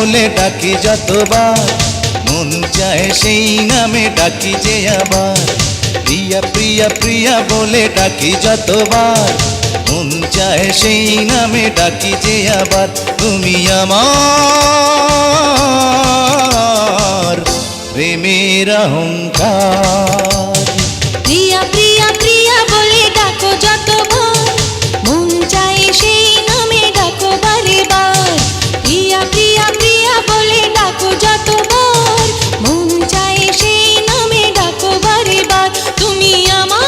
বলে ডাকি যতবার, মন চায় সেই নামে ডাকি যে আবার। প্রিয়া প্রিয়া প্রিয়া বলে ডাকি যতবার, মন চায় সেই নামে ডাকি যে আবার। তুমি আমার প্রেমের অহংকার। প্রিয়া প্রিয়া প্রিয়া বলে ডাকো যতবার, মন চায় সেই নামে ডাকো বারে বার। প্রিয়া প্রিয়া প্রিয়া বলে ডাকো যতবার, মন চায় সেই নামে ডাকো বারে বার। তুমি আমার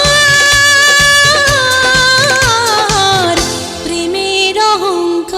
প্রেমের অহংকার।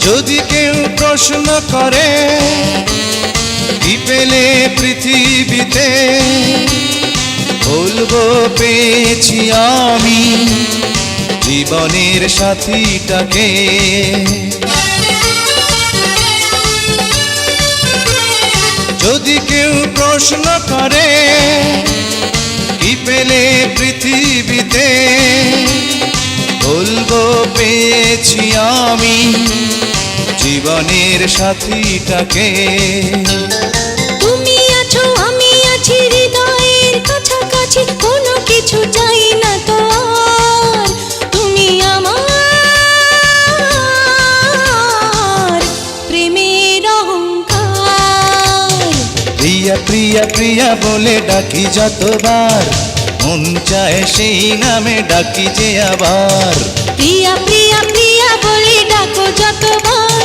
যদি কেউ প্রশ্ন করে কি পেলে পৃথিবীতে, বলবো পেয়েছি আমি জীবনের সাথীটাকে। যদি কেউ প্রশ্ন করে কি পেলে পৃথিবীতে, বলবো পেয়েছি আমি জীবনের সাথীটাকে। তুমি আছো আমি আছি হৃদয়ের কাছাকাছি, কোনো কিছু চাই না তো আর। তুমি আমার প্রেমের অহংকার। প্রিয়া প্রিয়া প্রিয়া বলে ডাকি যতবার, মন চায় সেই নামে ডাকি যে আবার। প্রিয়া প্রিয়া প্রিয়া বলে ডাকো যতবার,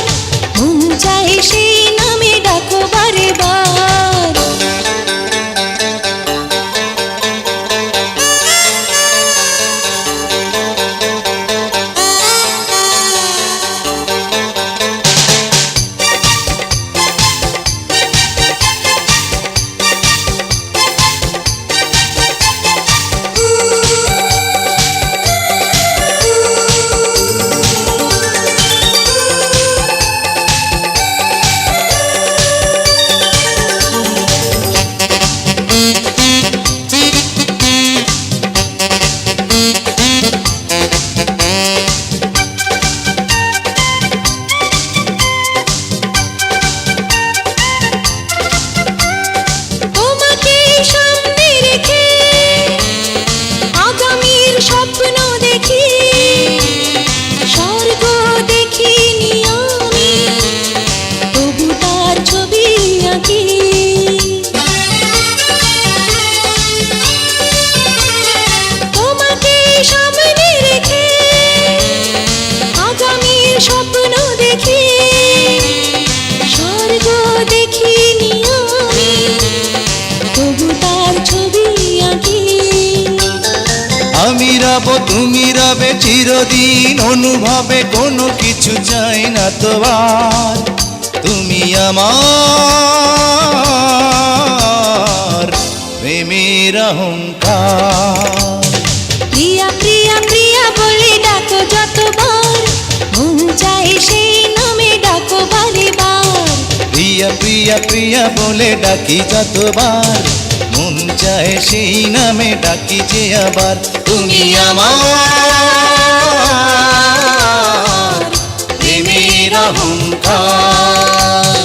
মন চায় সেই নামে ডাকো বারে বার। আমি রব তুমি রবে চিরদিন অনুভবে, কোনো কিছু চাই না তো আর। তুমি আমার প্রেমের অহংকার। প্রিয়া প্রিয়া প্রিয়া বলে ডাকো যতবার, মন চায় সেই নামে ডাকো বারে বার। প্রিয়া প্রিয়া প্রিয়া বলে ডাকি যতবার, মন চায় সেই নামে ডাকি যে আবার। তুমি আমার প্রেমের অহংকার।